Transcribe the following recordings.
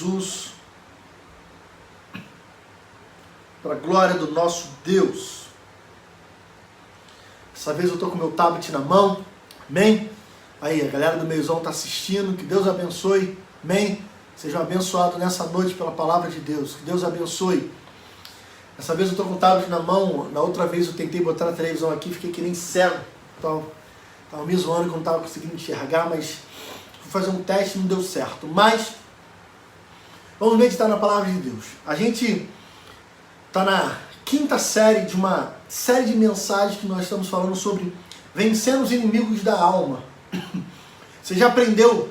Jesus, para a glória do nosso Deus. Dessa vez eu estou com o meu tablet na mão, amém? Aí, a galera do Meizão está assistindo, que Deus abençoe, amém? Sejam abençoados nessa noite pela palavra de Deus, que Deus abençoe. Dessa vez eu estou com o tablet na mão, na outra vez eu tentei botar a televisão aqui, fiquei que nem cego, então estava me zoando que eu não estava conseguindo enxergar, mas fui fazer um teste e não deu certo. Mas, vamos meditar na palavra de Deus. A gente está na quinta série de uma série de mensagens que nós estamos falando sobre vencendo os inimigos da alma. Você já aprendeu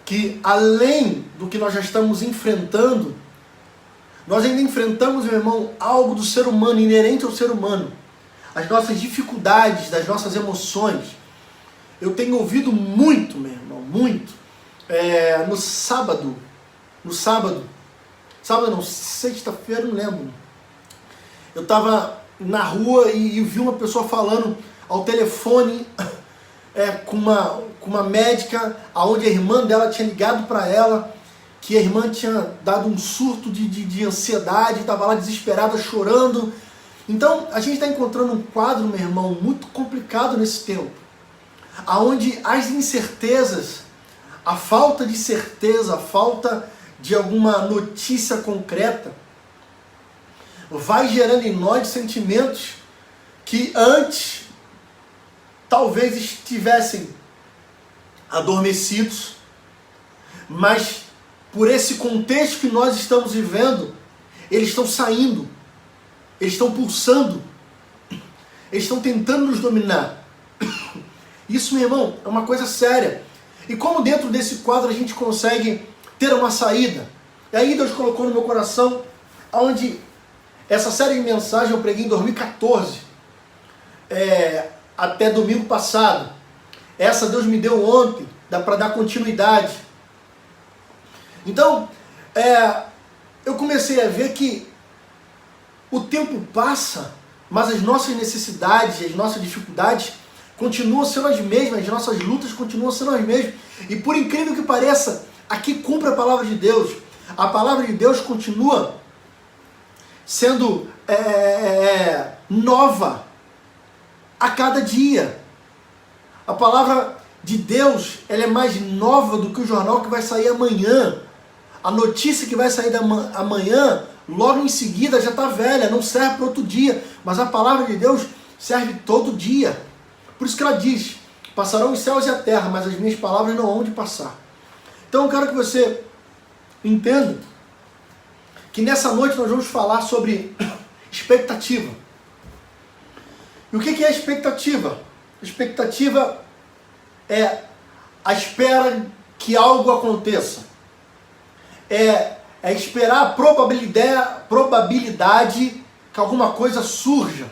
que além do que nós já estamos enfrentando, nós ainda enfrentamos, meu irmão, algo do ser humano, inerente ao ser humano. As nossas dificuldades, das nossas emoções. Eu tenho ouvido muito, meu irmão, muito. Sexta-feira, não lembro. Eu estava na rua e vi uma pessoa falando ao telefone com uma médica, onde a irmã dela tinha ligado para ela, que a irmã tinha dado um surto de ansiedade, estava lá desesperada, chorando. Então, a gente está encontrando um quadro, meu irmão, muito complicado nesse tempo, onde as incertezas, a falta de certeza, a falta de alguma notícia concreta, vai gerando em nós sentimentos que antes talvez estivessem adormecidos, mas por esse contexto que nós estamos vivendo, eles estão saindo, eles estão pulsando, eles estão tentando nos dominar. Isso, meu irmão, é uma coisa séria. E como dentro desse quadro a gente consegue ter uma saída? E aí Deus colocou no meu coração, onde essa série de mensagens eu preguei em 2014, até domingo passado. Essa Deus me deu ontem, dá para dar continuidade. Então, eu comecei a ver que o tempo passa, mas as nossas necessidades, as nossas dificuldades continuam sendo as mesmas, as nossas lutas continuam sendo as mesmas. E por incrível que pareça, aqui cumpre a palavra de Deus. A palavra de Deus continua sendo nova a cada dia. A palavra de Deus, ela é mais nova do que o jornal que vai sair amanhã. A notícia que vai sair amanhã, logo em seguida já está velha, não serve para outro dia. Mas a palavra de Deus serve todo dia. Por isso que ela diz, passarão os céus e a terra, mas as minhas palavras não hão de passar. Então eu quero que você entenda que nessa noite nós vamos falar sobre expectativa. E o que é expectativa? Expectativa é a espera que algo aconteça. É esperar a probabilidade que alguma coisa surja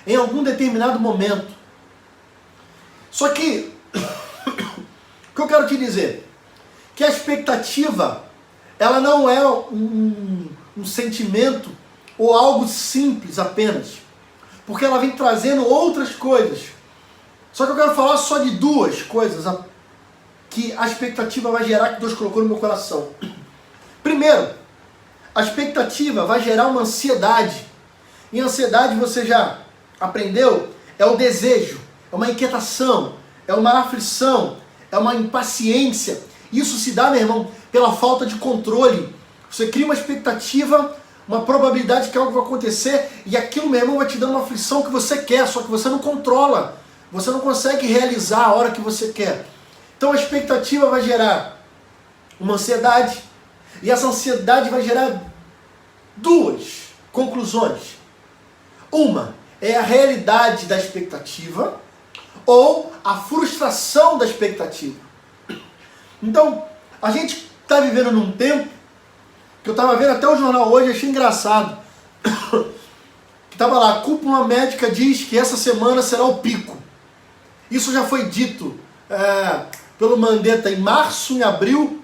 em algum determinado momento. Só que, o que eu quero te dizer? Que a expectativa, ela não é um sentimento ou algo simples apenas, porque ela vem trazendo outras coisas. Só que eu quero falar só de duas coisas que a expectativa vai gerar, que Deus colocou no meu coração. Primeiro, a expectativa vai gerar uma ansiedade. E ansiedade, você já aprendeu, é o desejo, é uma inquietação, é uma aflição, é uma impaciência. Isso se dá, meu irmão, pela falta de controle. Você cria uma expectativa, uma probabilidade que algo vai acontecer, e aquilo, meu irmão, vai te dando uma aflição que você quer, só que você não controla. Você não consegue realizar a hora que você quer. Então a expectativa vai gerar uma ansiedade, e essa ansiedade vai gerar duas conclusões. Uma é a realidade da expectativa, ou a frustração da expectativa. Então, a gente está vivendo num tempo, que eu estava vendo até o jornal hoje, achei engraçado, que estava lá, a cúpula médica diz que essa semana será o pico. Isso já foi dito pelo Mandetta em março, em abril,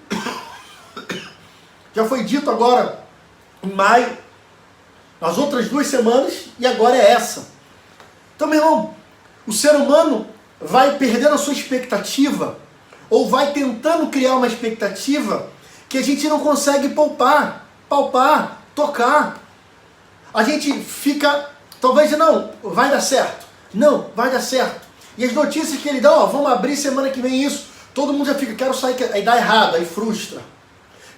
já foi dito agora em maio, as outras 2 semanas, e agora é essa. Então, meu irmão, o ser humano vai perdendo a sua expectativa, ou vai tentando criar uma expectativa que a gente não consegue palpar, tocar. A gente fica, talvez não, vai dar certo. Não, vai dar certo. E as notícias que ele dá, ó, vamos abrir semana que vem isso. Todo mundo já fica, quero sair, aí dá errado, aí frustra.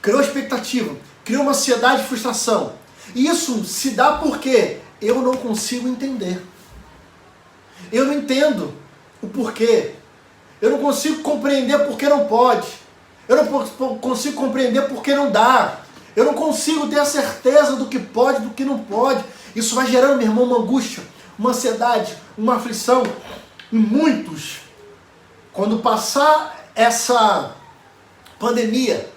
Criou expectativa, criou uma ansiedade e frustração. E isso se dá porque eu não consigo entender. Eu não entendo o porquê. Eu não consigo compreender porque não pode. Eu não consigo compreender porque não dá. Eu não consigo ter a certeza do que pode e do que não pode. Isso vai gerando, meu irmão, uma angústia, uma ansiedade, uma aflição. E muitos, quando passar essa pandemia,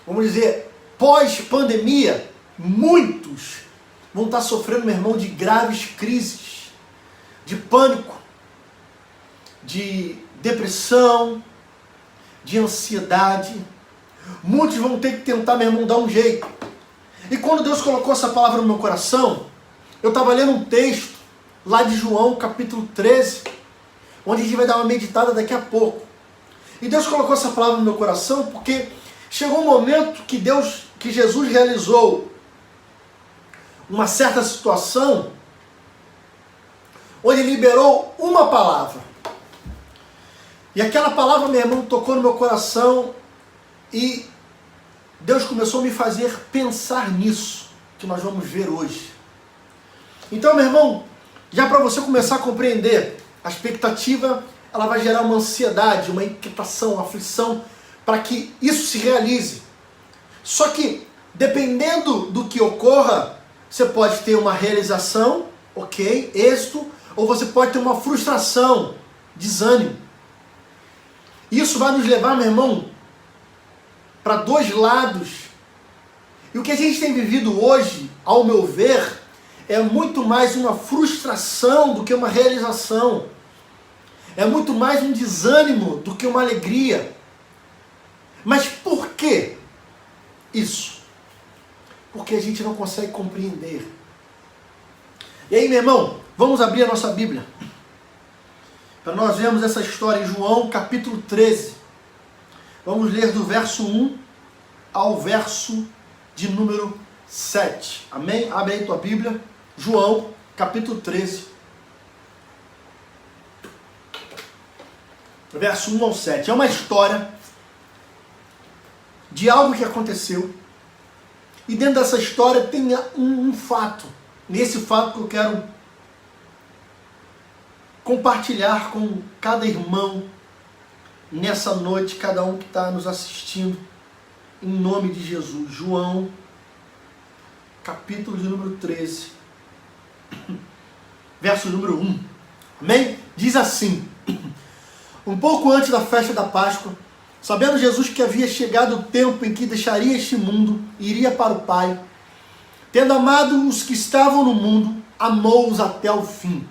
vamos dizer, pós-pandemia, muitos vão estar sofrendo, meu irmão, de graves crises, de pânico, de depressão, de ansiedade. Muitos vão ter que tentar, meu irmão, dar um jeito. E quando Deus colocou essa palavra no meu coração, eu estava lendo um texto lá de João, capítulo 13, onde a gente vai dar uma meditada daqui a pouco. E Deus colocou essa palavra no meu coração porque chegou um momento que Jesus realizou uma certa situação onde ele liberou uma palavra. E aquela palavra, meu irmão, tocou no meu coração e Deus começou a me fazer pensar nisso que nós vamos ver hoje. Então, meu irmão, já para você começar a compreender, a expectativa, ela vai gerar uma ansiedade, uma inquietação, uma aflição, para que isso se realize. Só que, dependendo do que ocorra, você pode ter uma realização, ok, êxito, ou você pode ter uma frustração, desânimo. Isso vai nos levar, meu irmão, para dois lados. E o que a gente tem vivido hoje, ao meu ver, é muito mais uma frustração do que uma realização. É muito mais um desânimo do que uma alegria. Mas por que isso? Porque a gente não consegue compreender. E aí, meu irmão, vamos abrir a nossa Bíblia para nós vermos essa história em João, capítulo 13. Vamos ler do verso 1 ao verso de número 7. Amém? Abre aí tua Bíblia. João, capítulo 13. Verso 1 ao 7. É uma história de algo que aconteceu. E dentro dessa história tem um fato. Nesse fato que eu quero compartilhar com cada irmão nessa noite, cada um que está nos assistindo, em nome de Jesus. João, capítulo de número 13, verso número 1. Amém? Diz assim: um pouco antes da festa da Páscoa, sabendo Jesus que havia chegado o tempo em que deixaria este mundo e iria para o Pai, tendo amado os que estavam no mundo, amou-os até o fim.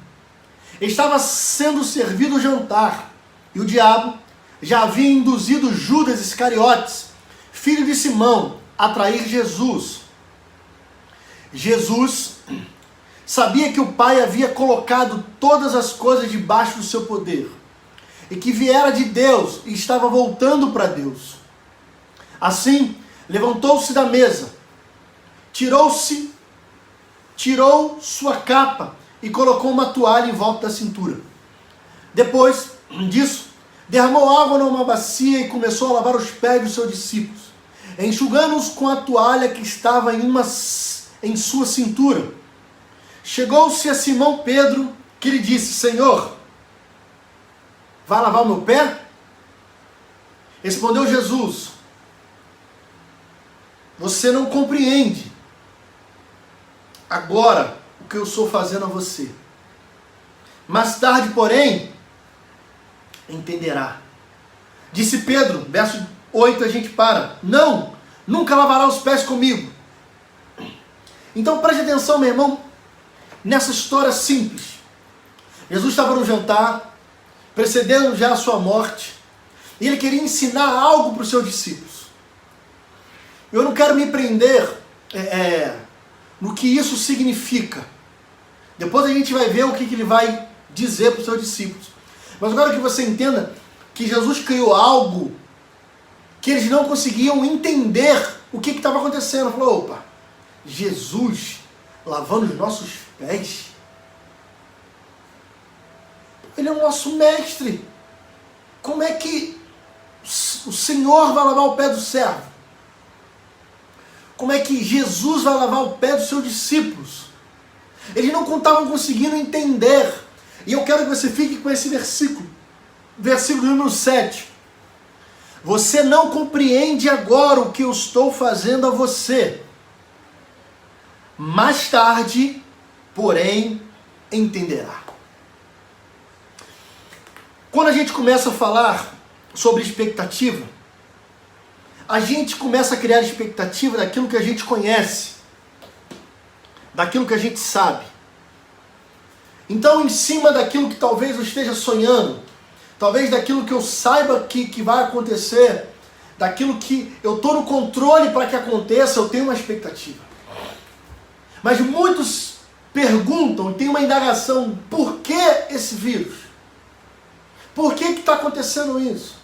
Estava sendo servido o jantar, e o diabo já havia induzido Judas Iscariotes, filho de Simão, a trair Jesus. Jesus sabia que o Pai havia colocado todas as coisas debaixo do seu poder, e que viera de Deus e estava voltando para Deus. Assim, levantou-se da mesa, tirou sua capa e colocou uma toalha em volta da cintura. Depois disso, derramou água numa bacia e começou a lavar os pés dos seus discípulos, enxugando-os com a toalha que estava em sua cintura. Chegou-se a Simão Pedro, que lhe disse: Senhor, vai lavar o meu pé? Respondeu Jesus: você não compreende agora o que eu estou fazendo a você. Mais tarde, porém, entenderá. Disse Pedro, verso 8 a gente para: não, nunca lavará os pés comigo. Então preste atenção, meu irmão, nessa história simples. Jesus estava no jantar, precedendo já a sua morte, e ele queria ensinar algo para os seus discípulos. Eu não quero me prender no que isso significa. Depois a gente vai ver o que ele vai dizer para os seus discípulos. Mas agora que você entenda que Jesus criou algo que eles não conseguiam entender o que estava acontecendo. Falou, opa, Jesus lavando os nossos pés? Ele é o nosso mestre. Como é que o Senhor vai lavar o pé do servo? Como é que Jesus vai lavar o pé dos seus discípulos? Eles não estavam conseguindo entender. E eu quero que você fique com esse versículo. Versículo número 7. Você não compreende agora o que eu estou fazendo a você. Mais tarde, porém, entenderá. Quando a gente começa a falar sobre expectativa, a gente começa a criar expectativa daquilo que a gente conhece, daquilo que a gente sabe. Então, em cima daquilo que talvez eu esteja sonhando, talvez daquilo que eu saiba que vai acontecer, daquilo que eu estou no controle para que aconteça, eu tenho uma expectativa. Mas muitos perguntam, tem uma indagação, por que esse vírus? Por que está acontecendo isso?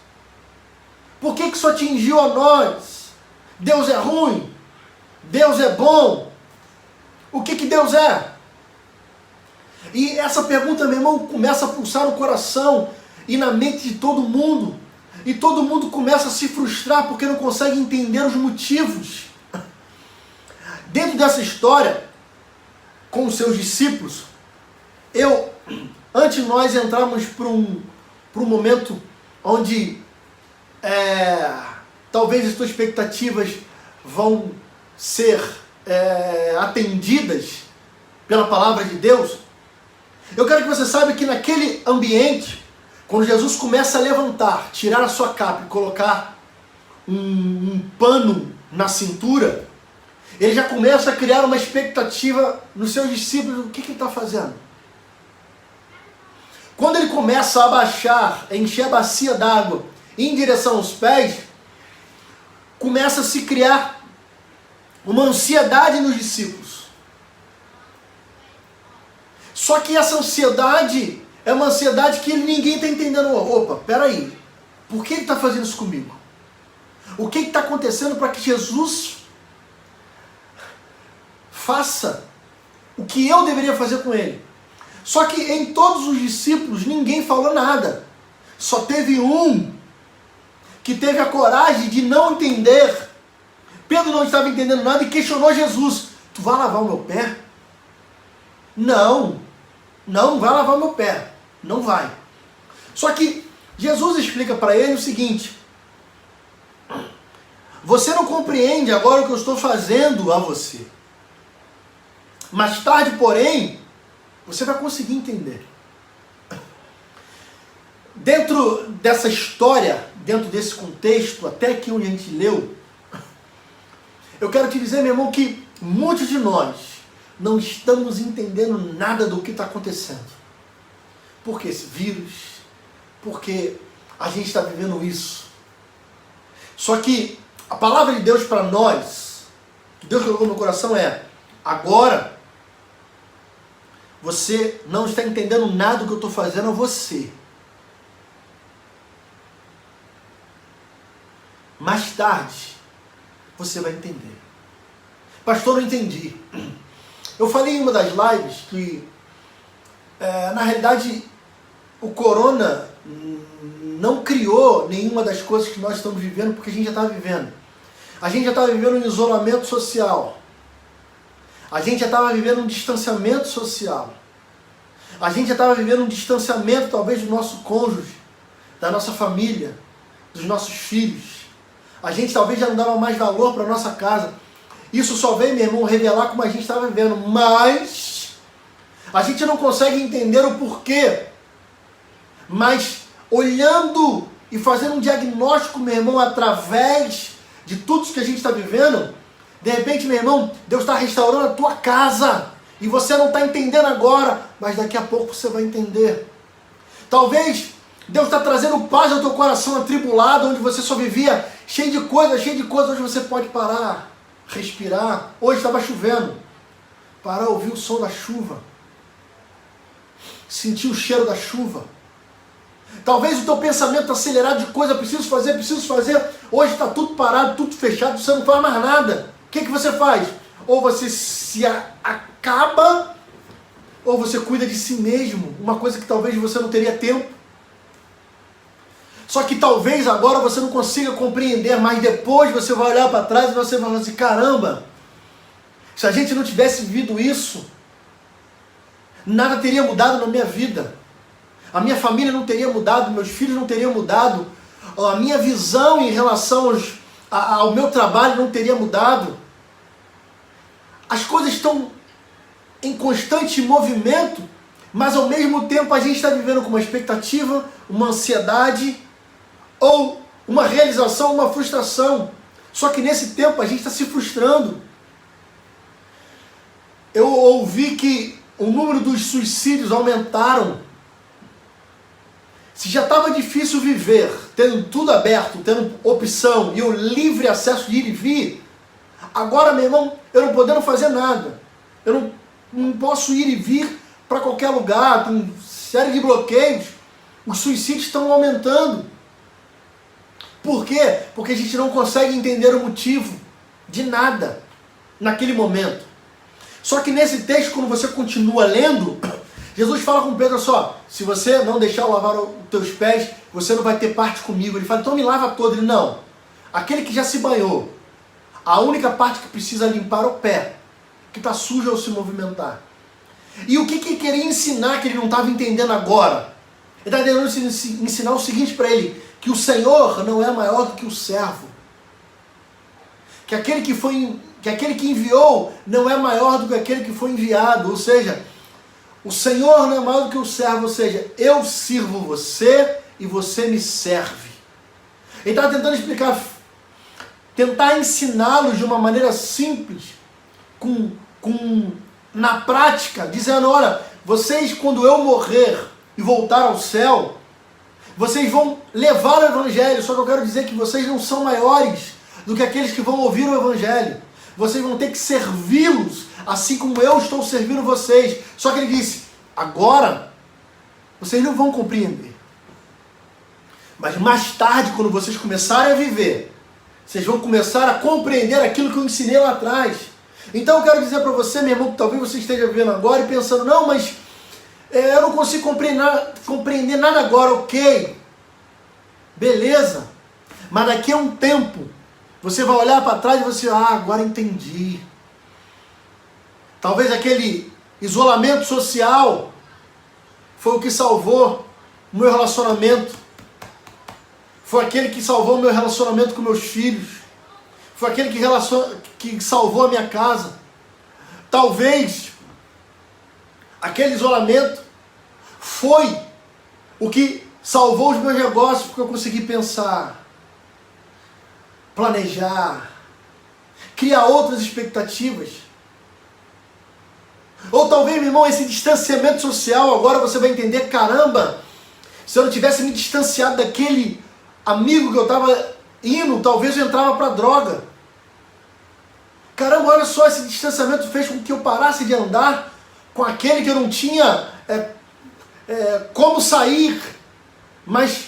Por que isso atingiu a nós? Deus é ruim? Deus é bom? O que Deus é? E essa pergunta, meu irmão, começa a pulsar no coração e na mente de todo mundo. E todo mundo começa a se frustrar porque não consegue entender os motivos. Dentro dessa história, com os seus discípulos, antes de nós entrarmos para um momento onde talvez as tuas expectativas vão ser atendidas pela palavra de Deus, eu quero que você saiba que naquele ambiente, quando Jesus começa a levantar, tirar a sua capa e colocar um pano na cintura, ele já começa a criar uma expectativa nos seus discípulos do que ele está fazendo. Quando ele começa a abaixar, a encher a bacia d'água em direção aos pés, começa a se criar uma ansiedade nos discípulos. Só que essa ansiedade é uma ansiedade que ninguém está entendendo. Opa, peraí, por que ele está fazendo isso comigo? O que está acontecendo para que Jesus faça o que eu deveria fazer com ele? Só que em todos os discípulos ninguém falou nada. Só teve um que teve a coragem de não entender. Pedro não estava entendendo nada e questionou Jesus. Tu vai lavar o meu pé? Não vai lavar o meu pé. Não vai. Só que Jesus explica para ele o seguinte: você não compreende agora o que eu estou fazendo a você. Mais tarde, porém, você vai conseguir entender. Dentro dessa história, dentro desse contexto, até aqui onde a gente leu, eu quero te dizer, meu irmão, que muitos de nós não estamos entendendo nada do que está acontecendo. Por que esse vírus? Porque a gente está vivendo isso. Só que a palavra de Deus para nós, que Deus colocou no meu coração é: agora você não está entendendo nada do que eu estou fazendo a você. Mais tarde, você vai entender. Pastor, não entendi. Eu falei em uma das lives que, na realidade, o corona não criou nenhuma das coisas que nós estamos vivendo, porque a gente já está vivendo. A gente já estava vivendo um isolamento social. A gente já estava vivendo um distanciamento social. A gente já estava vivendo um distanciamento, talvez, do nosso cônjuge, da nossa família, dos nossos filhos. A gente talvez já não dava mais valor para a nossa casa. Isso só veio, meu irmão, revelar como a gente estava vivendo. Mas a gente não consegue entender o porquê. Mas olhando e fazendo um diagnóstico, meu irmão, através de tudo isso que a gente está vivendo, de repente, meu irmão, Deus está restaurando a tua casa. E você não está entendendo agora, mas daqui a pouco você vai entender. Talvez Deus está trazendo paz ao teu coração atribulado, onde você só vivia cheio de coisas, onde você pode parar, respirar. Hoje estava chovendo. Parar, ouvir o som da chuva. Sentir o cheiro da chuva. Talvez o teu pensamento está acelerado de coisa, preciso fazer. Hoje está tudo parado, tudo fechado, você não faz mais nada. O que você faz? Ou você se acaba, ou você cuida de si mesmo. Uma coisa que talvez você não teria tempo. Só que talvez agora você não consiga compreender, mas depois você vai olhar para trás e você vai falar assim, caramba, se a gente não tivesse vivido isso, nada teria mudado na minha vida. A minha família não teria mudado, meus filhos não teriam mudado, a minha visão em relação ao meu trabalho não teria mudado. As coisas estão em constante movimento, mas ao mesmo tempo a gente está vivendo com uma expectativa, uma ansiedade, ou uma realização, uma frustração. Só que nesse tempo a gente está se frustrando. Eu ouvi que o número dos suicídios aumentaram. Se já estava difícil viver, tendo tudo aberto, tendo opção e o livre acesso de ir e vir, agora, meu irmão, eu não podendo fazer nada. Eu não posso ir e vir para qualquer lugar, tem série de bloqueios. Os suicídios estão aumentando. Por quê? Porque a gente não consegue entender o motivo de nada naquele momento. Só que nesse texto, quando você continua lendo, Jesus fala com Pedro só, se você não deixar eu lavar os teus pés, você não vai ter parte comigo. Ele fala, então me lava todo. Ele, não. Aquele que já se banhou, a única parte que precisa limpar é o pé, que está sujo ao se movimentar. E o que ele queria ensinar que ele não estava entendendo agora? Ele está tentando ensinar o seguinte para ele, que o Senhor não é maior do que o servo. Que aquele que enviou não é maior do que aquele que foi enviado. Ou seja, o Senhor não é maior do que o servo. Ou seja, eu sirvo você e você me serve. Ele está tentando explicar, tentar ensiná-los de uma maneira simples, na prática, dizendo, olha, vocês quando eu morrer e voltar ao céu, vocês vão levar o Evangelho, só que eu quero dizer que vocês não são maiores do que aqueles que vão ouvir o Evangelho. Vocês vão ter que servi-los, assim como eu estou servindo vocês. Só que ele disse, agora, vocês não vão compreender. Mas mais tarde, quando vocês começarem a viver, vocês vão começar a compreender aquilo que eu ensinei lá atrás. Então eu quero dizer para você, meu irmão, que talvez você esteja vivendo agora e pensando, não, mas eu não consigo compreender nada agora, ok. Beleza. Mas daqui a um tempo, você vai olhar para trás e você, agora entendi. Talvez aquele isolamento social foi o que salvou o meu relacionamento. Foi aquele que salvou o meu relacionamento com meus filhos. Foi aquele que salvou a minha casa. Talvez aquele isolamento foi o que salvou os meus negócios, porque eu consegui pensar, planejar, criar outras expectativas. Ou talvez, meu irmão, esse distanciamento social, agora você vai entender, caramba, se eu não tivesse me distanciado daquele amigo que eu estava indo, talvez eu entrava para droga. Caramba, olha só, esse distanciamento fez com que eu parasse de andar com aquele que eu não tinha como sair, mas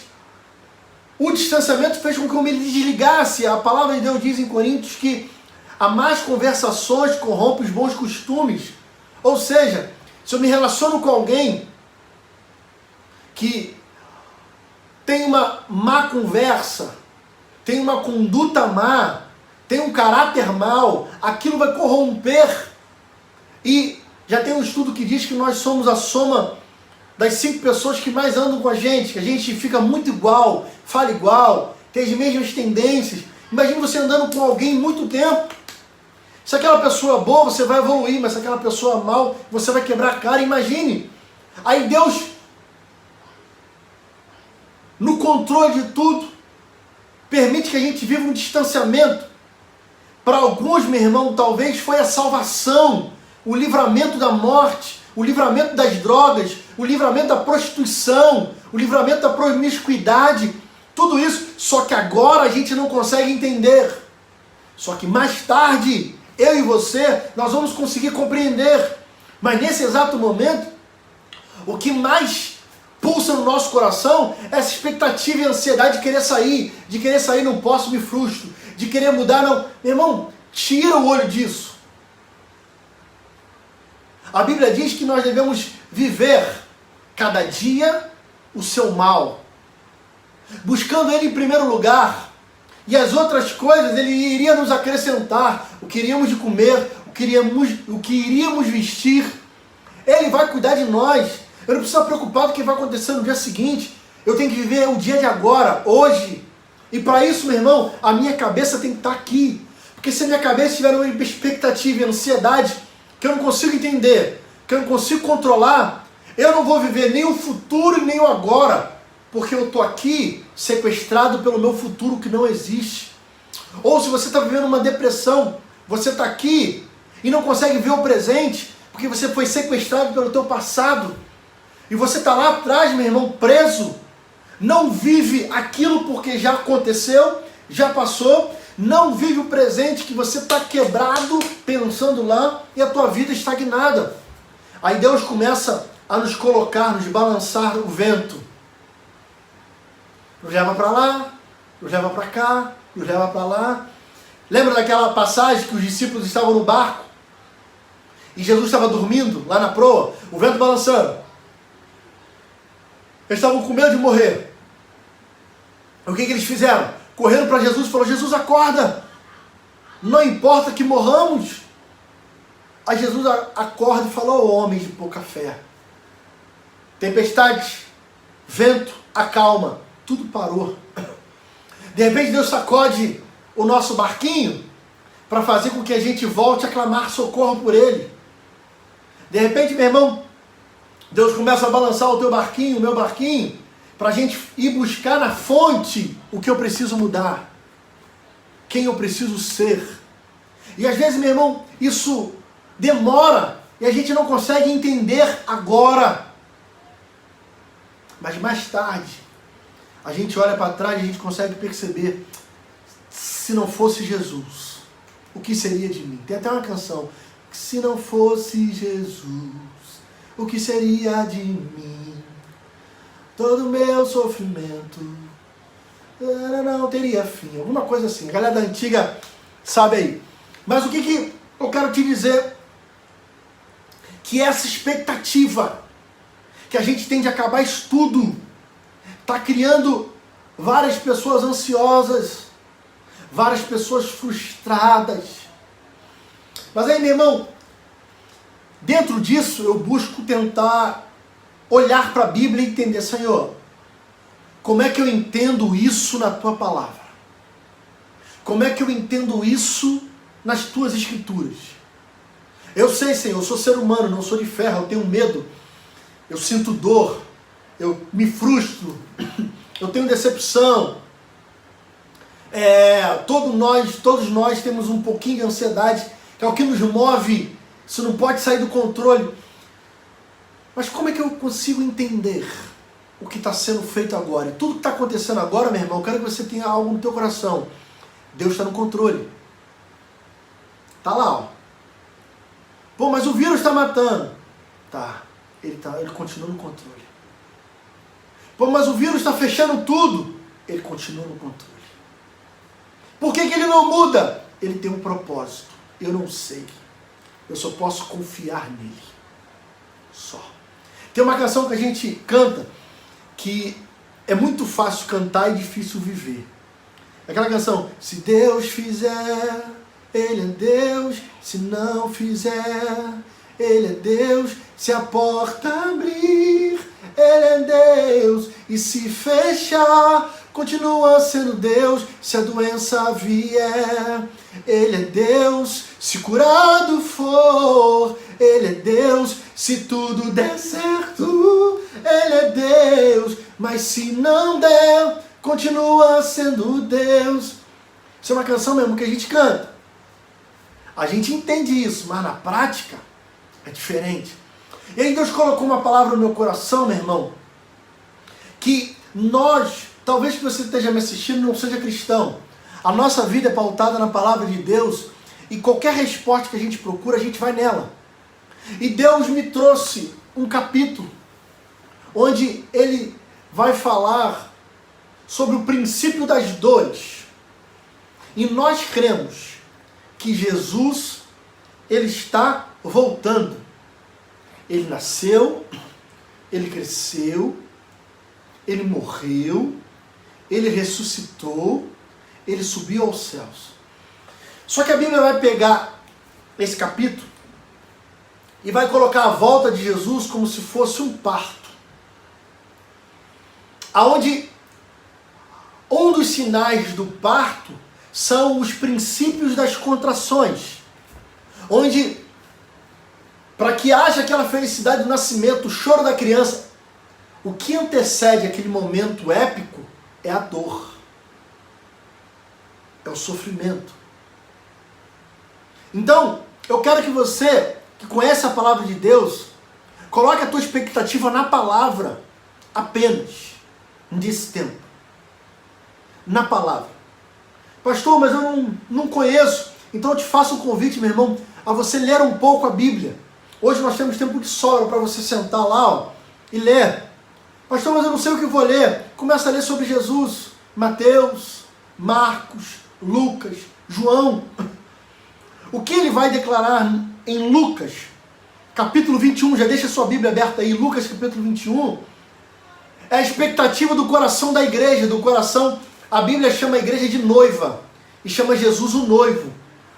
o distanciamento fez com que eu me desligasse. A palavra de Deus diz em Coríntios que há más conversações corrompem os bons costumes. Ou seja, se eu me relaciono com alguém que tem uma má conversa, tem uma conduta má, tem um caráter mau, aquilo vai corromper. E já tem um estudo que diz que nós somos a soma das 5 pessoas que mais andam com a gente, que a gente fica muito igual, fala igual, tem as mesmas tendências. Imagina você andando com alguém muito tempo. Se aquela pessoa é boa, você vai evoluir, mas se aquela pessoa é mal, você vai quebrar a cara. Imagine. Aí Deus, no controle de tudo, permite que a gente viva um distanciamento. Para alguns, meu irmão, talvez foi a salvação, o livramento da morte, o livramento das drogas, o livramento da prostituição, o livramento da promiscuidade, tudo isso, só que agora a gente não consegue entender. Só que mais tarde, eu e você, nós vamos conseguir compreender. Mas nesse exato momento, o que mais pulsa no nosso coração essa expectativa e ansiedade de querer sair, não posso, me frustro, de querer mudar, não. Meu irmão, tira o olho disso. A Bíblia diz que nós devemos viver cada dia o seu mal, buscando Ele em primeiro lugar, e as outras coisas Ele iria nos acrescentar, o que iríamos de comer, o que iríamos vestir, Ele vai cuidar de nós. Eu não preciso estar preocupado com o que vai acontecer no dia seguinte, eu tenho que viver o dia de agora, hoje, e para isso, meu irmão, a minha cabeça tem que estar aqui, porque se a minha cabeça tiver uma expectativa e ansiedade, que eu não consigo entender, que eu não consigo controlar, eu não vou viver nem o futuro e nem o agora, porque eu estou aqui sequestrado pelo meu futuro que não existe. Ou se você está vivendo uma depressão, você está aqui e não consegue ver o presente, porque você foi sequestrado pelo teu passado, e você está lá atrás, meu irmão, preso, não vive aquilo porque já aconteceu, já passou, não vive o presente que você está quebrado, pensando lá, e a tua vida estagnada. Aí Deus começa a nos colocar, nos balançar o vento. Nos leva para lá, nos leva para cá, nos leva para lá. Lembra daquela passagem que os discípulos estavam no barco? E Jesus estava dormindo lá na proa, o vento balançando. Eles estavam com medo de morrer. O que eles fizeram? Correram para Jesus e falaram: Jesus, acorda! Não importa que morramos. Aí Jesus acorda e fala: ó homens de pouca fé. Tempestade, vento, acalma. Tudo parou. De repente Deus sacode o nosso barquinho para fazer com que a gente volte a clamar socorro por Ele. De repente, meu irmão, Deus começa a balançar o teu barquinho, o meu barquinho, para a gente ir buscar na fonte o que eu preciso mudar, quem eu preciso ser. E às vezes, meu irmão, isso demora e a gente não consegue entender agora. Mas mais tarde, a gente olha para trás e a gente consegue perceber: se não fosse Jesus, o que seria de mim? Tem até uma canção: se não fosse Jesus, o que seria de mim? Todo o meu sofrimento não teria fim. Alguma coisa assim. A galera da antiga sabe aí. Mas o que eu quero te dizer? Que essa expectativa que a gente tem de acabar isso tudo está criando várias pessoas ansiosas, várias pessoas frustradas. Mas aí, meu irmão, dentro disso eu busco tentar olhar para a Bíblia e entender: Senhor, como é que eu entendo isso na Tua Palavra? Como é que eu entendo isso nas Tuas Escrituras? Eu sei, Senhor, eu sou ser humano, não sou de ferro, eu tenho medo, eu sinto dor, eu me frustro, eu tenho decepção. Todos nós temos um pouquinho de ansiedade, que é o que nos move, isso não pode sair do controle. Mas como é que eu consigo entender o que está sendo feito agora? E tudo que está acontecendo agora, meu irmão, eu quero que você tenha algo no teu coração. Deus está no controle. Está lá, ó. Pô, mas o vírus está matando. Tá, ele continua no controle. Pô, mas o vírus está fechando tudo. Ele continua no controle. Por que ele não muda? Ele tem um propósito. Eu não sei. Eu só posso confiar nele. Só. Tem uma canção que a gente canta que é muito fácil cantar e difícil viver. Aquela canção: se Deus fizer, Ele é Deus. Se não fizer, Ele é Deus. Se a porta abrir, Ele é Deus. E se fechar, continua sendo Deus. Se a doença vier, Ele é Deus. Se curado for, Ele é Deus. Se tudo der certo, Ele é Deus. Mas se não der, continua sendo Deus. Isso é uma canção mesmo que a gente canta. A gente entende isso, mas na prática é diferente. E aí Deus colocou uma palavra no meu coração, meu irmão, que nós, talvez que você esteja me assistindo não seja cristão, a nossa vida é pautada na palavra de Deus, e qualquer resposta que a gente procura, a gente vai nela. E Deus me trouxe um capítulo onde Ele vai falar sobre o princípio das dores. E nós cremos que Jesus, ele está voltando. Ele nasceu, ele cresceu, ele morreu, ele ressuscitou, ele subiu aos céus. Só que a Bíblia vai pegar esse capítulo e vai colocar a volta de Jesus como se fosse um parto. Aonde um dos sinais do parto são os princípios das contrações. Onde, para que haja aquela felicidade do nascimento, o choro da criança, o que antecede aquele momento épico é a dor. É o sofrimento. Então, eu quero que você, que conhece a palavra de Deus, coloque a tua expectativa na palavra apenas, nesse tempo. Na palavra. Pastor, mas eu não conheço. Então eu te faço um convite, meu irmão, a você ler um pouco a Bíblia. Hoje nós temos tempo de sobra para você sentar lá, ó, e ler. Pastor, mas eu não sei o que vou ler. Começa a ler sobre Jesus. Mateus, Marcos, Lucas, João. O que ele vai declarar em Lucas, capítulo 21, já deixa a sua Bíblia aberta aí, Lucas capítulo 21, é a expectativa do coração da igreja, do coração, a Bíblia chama a igreja de noiva, e chama Jesus o noivo,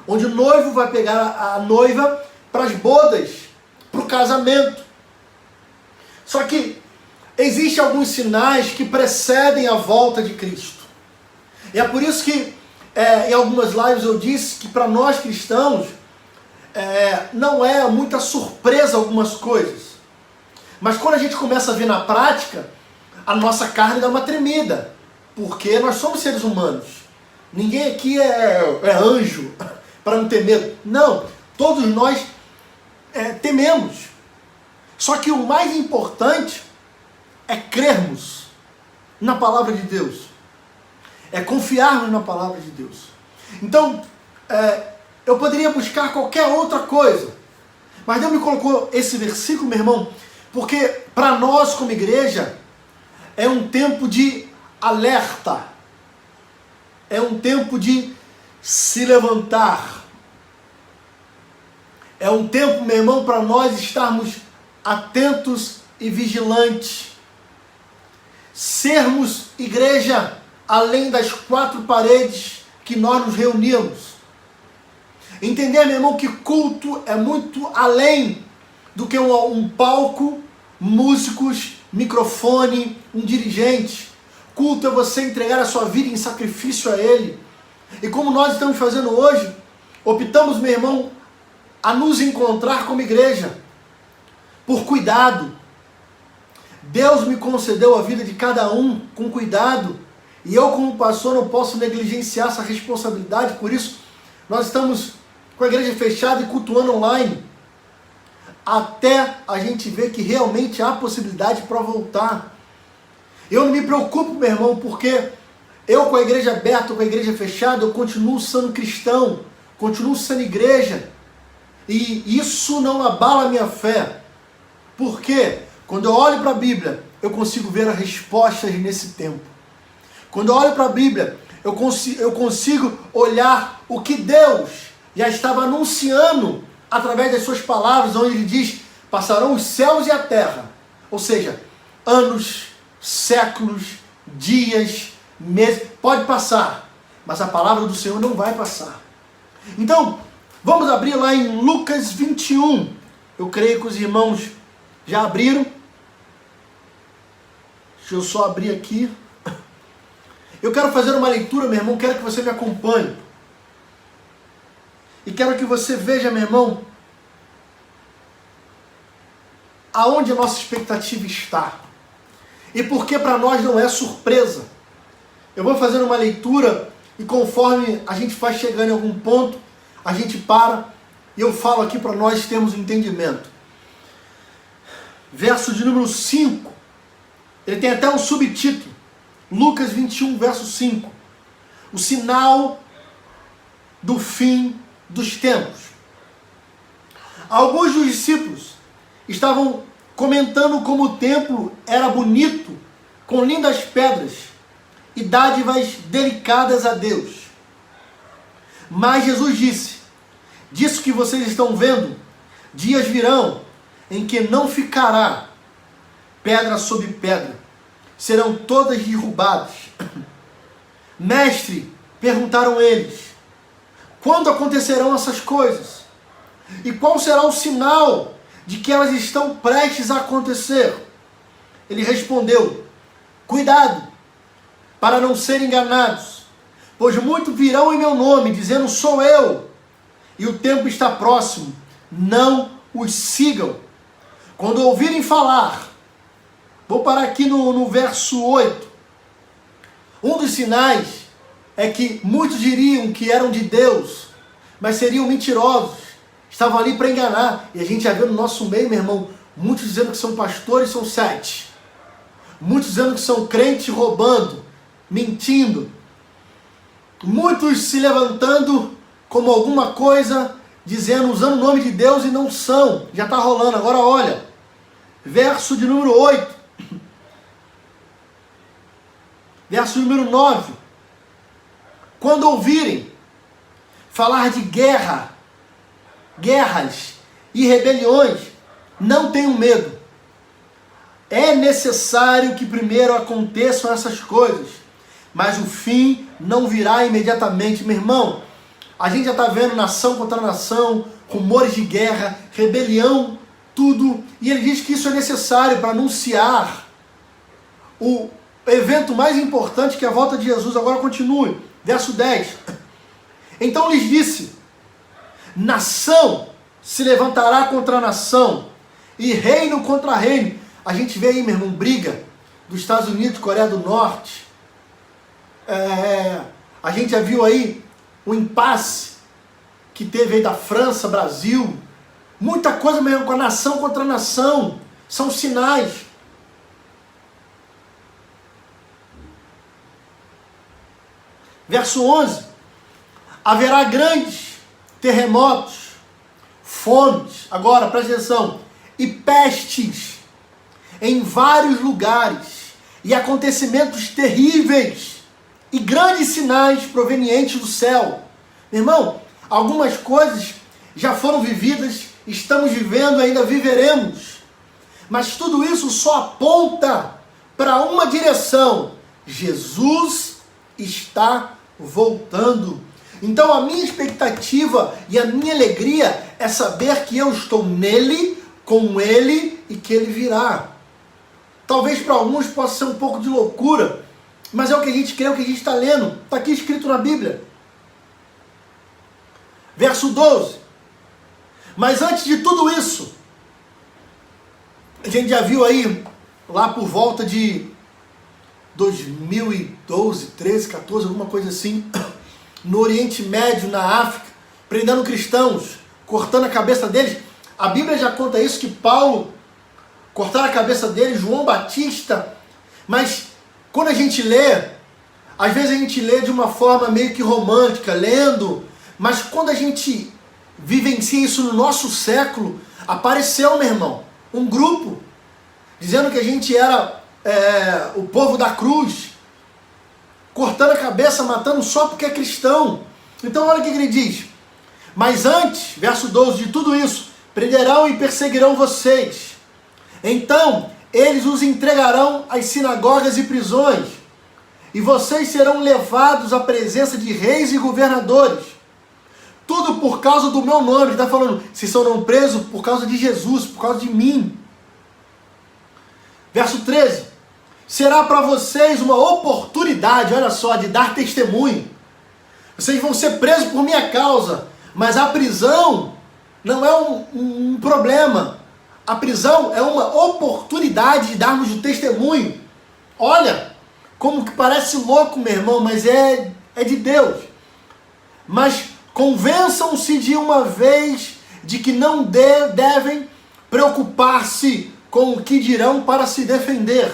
onde o noivo vai pegar a noiva para as bodas, para o casamento. Só que existem alguns sinais que precedem a volta de Cristo. E é por isso que em algumas lives eu disse que para nós cristãos não é muita surpresa algumas coisas. Mas quando a gente começa a ver na prática, a nossa carne dá uma tremida. Porque nós somos seres humanos. Ninguém aqui é anjo para não ter medo. Não, todos nós tememos. Só que o mais importante é crermos na palavra de Deus. É confiarmos na palavra de Deus. Então, eu poderia buscar qualquer outra coisa. Mas Deus me colocou esse versículo, meu irmão, porque para nós como igreja é um tempo de alerta. É um tempo de se levantar. É um tempo, meu irmão, para nós estarmos atentos e vigilantes. Sermos igreja além das quatro paredes que nós nos reunimos. Entender, meu irmão, que culto é muito além do que um palco, músicos, microfone, um dirigente. Culto é você entregar a sua vida em sacrifício a Ele. E como nós estamos fazendo hoje, optamos, meu irmão, a nos encontrar como igreja, por cuidado. Deus me concedeu a vida de cada um com cuidado, e eu como pastor não posso negligenciar essa responsabilidade. Por isso, nós estamos com a igreja fechada e cultuando online, até a gente ver que realmente há possibilidade para voltar. Eu não me preocupo, meu irmão, porque eu com a igreja aberta, com a igreja fechada, eu continuo sendo cristão, continuo sendo igreja, e isso não abala a minha fé. Por quê? Quando eu olho para a Bíblia, eu consigo ver as respostas nesse tempo. Quando eu olho para a Bíblia, eu consigo olhar o que Deus já estava anunciando através das suas palavras, onde Ele diz, passarão os céus e a terra. Ou seja, anos, séculos, dias, meses, pode passar, mas a palavra do Senhor não vai passar. Então, vamos abrir lá em Lucas 21. Eu creio que os irmãos já abriram. Deixa eu só abrir aqui. Eu quero fazer uma leitura, meu irmão, quero que você me acompanhe. E quero que você veja, meu irmão, aonde a nossa expectativa está. E por que para nós não é surpresa. Eu vou fazer uma leitura e conforme a gente vai chegando em algum ponto, a gente para e eu falo aqui para nós termos um entendimento. Verso de número 5, ele tem até um subtítulo. Lucas 21, verso 5. O sinal do fim dos tempos. Alguns dos discípulos estavam comentando como o templo era bonito com lindas pedras e dádivas delicadas a Deus. Mas Jesus disse: disso que vocês estão vendo, dias virão em que não ficará pedra sobre pedra, serão todas derrubadas. Mestre, perguntaram eles, quando acontecerão essas coisas? E qual será o sinal de que elas estão prestes a acontecer? Ele respondeu: cuidado, para não serem enganados, pois muitos virão em meu nome, dizendo sou eu, e o tempo está próximo, não os sigam. Quando ouvirem falar, vou parar aqui no verso 8, um dos sinais é que muitos diriam que eram de Deus, mas seriam mentirosos, estavam ali para enganar, e a gente já vê no nosso meio, meu irmão, muitos dizendo que são pastores, são 7, muitos dizendo que são crentes roubando, mentindo, muitos se levantando como alguma coisa, dizendo, usando o nome de Deus e não são, já está rolando. Agora olha, verso de número 8, verso número 9, quando ouvirem falar de guerras e rebeliões, não tenham medo, é necessário que primeiro aconteçam essas coisas, mas o fim não virá imediatamente. Meu irmão, a gente já está vendo nação contra nação, rumores de guerra, rebelião, tudo, e ele diz que isso é necessário para anunciar o evento mais importante, que é a volta de Jesus. Agora continue, verso 10. Então lhes disse, nação se levantará contra nação, e reino contra reino. A gente vê aí, meu irmão, briga dos Estados Unidos, Coreia do Norte. A gente já viu aí o impasse que teve aí da França, Brasil. Muita coisa mesmo, com a nação contra a nação. São sinais. Verso 11. Haverá grandes terremotos, fomes, agora presta atenção, e pestes em vários lugares, e acontecimentos terríveis, e grandes sinais provenientes do céu. Meu irmão, algumas coisas já foram vividas, estamos vivendo, ainda viveremos. Mas tudo isso só aponta para uma direção: Jesus está voltando. Então a minha expectativa e a minha alegria é saber que eu estou nele, com ele, e que ele virá. Talvez para alguns possa ser um pouco de loucura, mas é o que a gente crê, é o que a gente está lendo. Está aqui escrito na Bíblia. Verso 12. Mas antes de tudo isso, a gente já viu aí, lá por volta de 2012, 13, 14, alguma coisa assim, no Oriente Médio, na África, prendendo cristãos, cortando a cabeça deles. A Bíblia já conta isso, que Paulo cortaram a cabeça dele, João Batista. Mas quando a gente lê, às vezes a gente lê de uma forma meio que romântica, lendo, mas quando a gente vivencia isso no nosso século, apareceu, meu irmão, um grupo dizendo que a gente era o povo da cruz, cortando a cabeça, matando só porque é cristão. Então olha o que ele diz: mas antes, verso 12, de tudo isso, prenderão e perseguirão vocês. Então eles os entregarão às sinagogas e prisões, e vocês serão levados à presença de reis e governadores. Tudo por causa do meu nome. Ele está falando, vocês serão presos por causa de Jesus, por causa de mim. Verso 13. Será para vocês uma oportunidade, olha só, de dar testemunho. Vocês vão ser presos por minha causa, mas a prisão não é um problema. A prisão é uma oportunidade de darmos o testemunho. Olha, como que parece louco, meu irmão, mas é de Deus. Mas convençam-se de uma vez de que não devem preocupar-se com o que dirão para se defender.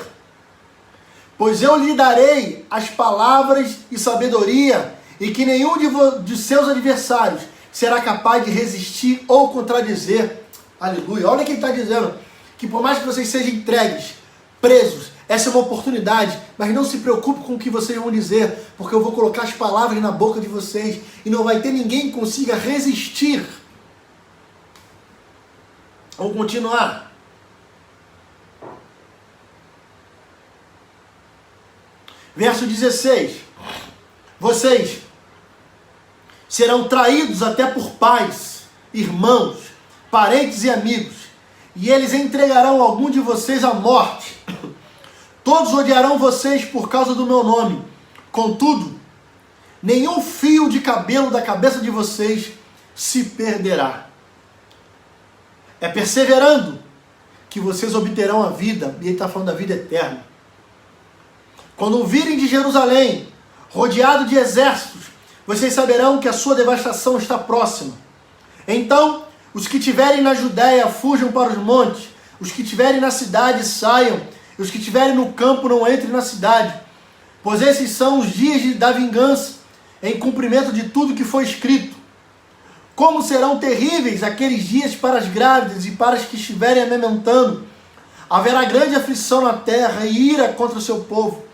Pois eu lhe darei as palavras e sabedoria, e que nenhum de seus adversários será capaz de resistir ou contradizer. Aleluia. Olha o que ele está dizendo, que por mais que vocês sejam entregues, presos, Essa é uma oportunidade, mas não se preocupe com o que vocês vão dizer, porque eu vou colocar as palavras na boca de vocês e não vai ter ninguém que consiga resistir. Vamos continuar. Verso 16. Vocês serão traídos até por pais, irmãos, parentes e amigos, e eles entregarão algum de vocês à morte. Todos odiarão vocês por causa do meu nome. Contudo, nenhum fio de cabelo da cabeça de vocês se perderá. É perseverando que vocês obterão a vida, e ele está falando da vida eterna. Quando virem de Jerusalém, rodeado de exércitos, vocês saberão que a sua devastação está próxima. Então, os que estiverem na Judéia fujam para os montes, os que estiverem na cidade saiam, e os que estiverem no campo não entrem na cidade, pois esses são os dias da vingança, em cumprimento de tudo que foi escrito. Como serão terríveis aqueles dias para as grávidas e para as que estiverem amamentando. Haverá grande aflição na terra e ira contra o seu povo.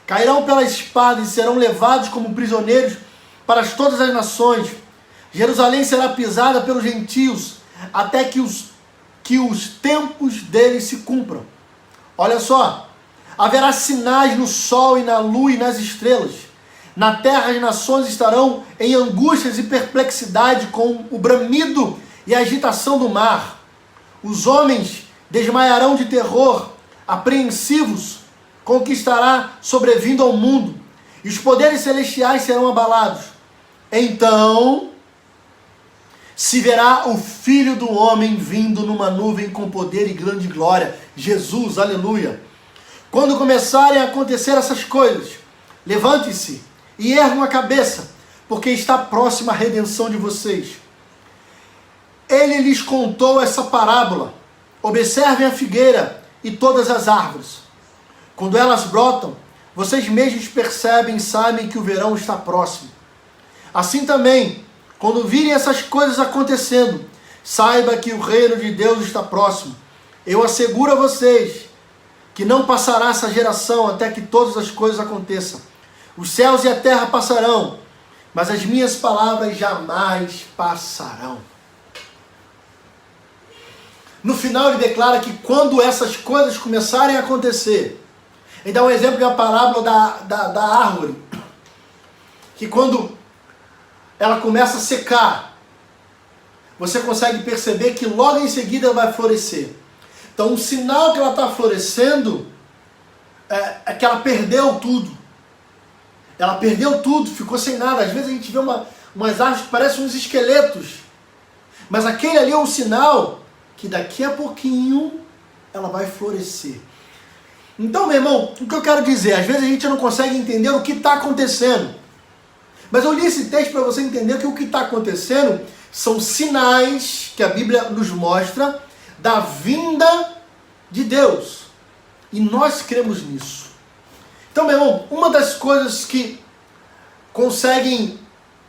Cairão pela espada e serão levados como prisioneiros para todas as nações. Jerusalém será pisada pelos gentios, até que os tempos deles se cumpram. Olha só, haverá sinais no sol e na lua e nas estrelas. Na terra as nações estarão em angústias e perplexidade com o bramido e a agitação do mar. Os homens desmaiarão de terror, apreensivos com o que estará sobrevindo ao mundo, e os poderes celestiais serão abalados. Então se verá o Filho do Homem vindo numa nuvem com poder e grande glória. Jesus, aleluia. Quando começarem a acontecer essas coisas, levante-se e ergam a cabeça, porque está próxima a redenção de vocês. Ele lhes contou essa parábola. Observem a figueira e todas as árvores. Quando elas brotam, vocês mesmos percebem e sabem que o verão está próximo. Assim também, quando virem essas coisas acontecendo, saiba que o reino de Deus está próximo. Eu asseguro a vocês que não passará essa geração até que todas as coisas aconteçam. Os céus e a terra passarão, mas as minhas palavras jamais passarão. No final ele declara que quando essas coisas começarem a acontecer, ele dá um exemplo de uma parábola da árvore, que quando ela começa a secar, você consegue perceber que logo em seguida ela vai florescer. Então um sinal que ela está florescendo é que ela perdeu tudo. Ela perdeu tudo, ficou sem nada. Às vezes a gente vê umas árvores que parecem uns esqueletos, mas aquele ali é um sinal que daqui a pouquinho ela vai florescer. Então, meu irmão, o que eu quero dizer, às vezes a gente não consegue entender o que está acontecendo. Mas eu li esse texto para você entender que o que está acontecendo são sinais que a Bíblia nos mostra da vinda de Deus. E nós cremos nisso. Então, meu irmão, uma das coisas que conseguem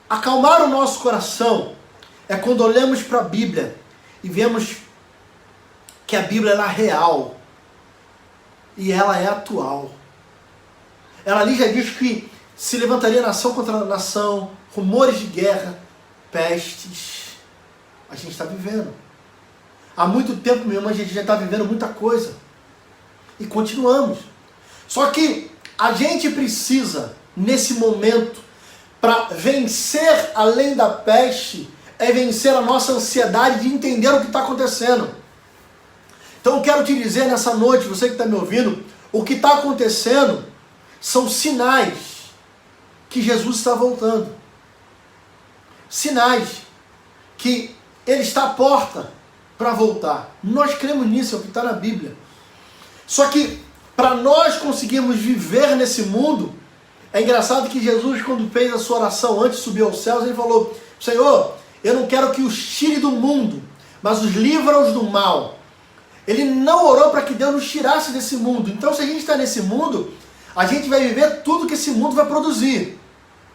acalmar o nosso coração é quando olhamos para a Bíblia e vemos que a Bíblia ela é real. E ela é atual. Ela ali já diz que se levantaria nação contra nação, rumores de guerra, pestes. A gente está vivendo. Há muito tempo, meu irmão, a gente já está vivendo muita coisa. E continuamos. Só que a gente precisa, nesse momento, para vencer além da peste, é vencer a nossa ansiedade de entender o que está acontecendo. Então eu quero te dizer nessa noite, você que está me ouvindo, o que está acontecendo são sinais que Jesus está voltando. Sinais que Ele está à porta para voltar. Nós cremos nisso, é o que está na Bíblia. Só que para nós conseguirmos viver nesse mundo, é engraçado que Jesus, quando fez a sua oração antes de subir aos céus, Ele falou: Senhor, eu não quero que os tire do mundo, mas os livra-os do mal. Ele não orou para que Deus nos tirasse desse mundo. Então, se a gente está nesse mundo, a gente vai viver tudo que esse mundo vai produzir.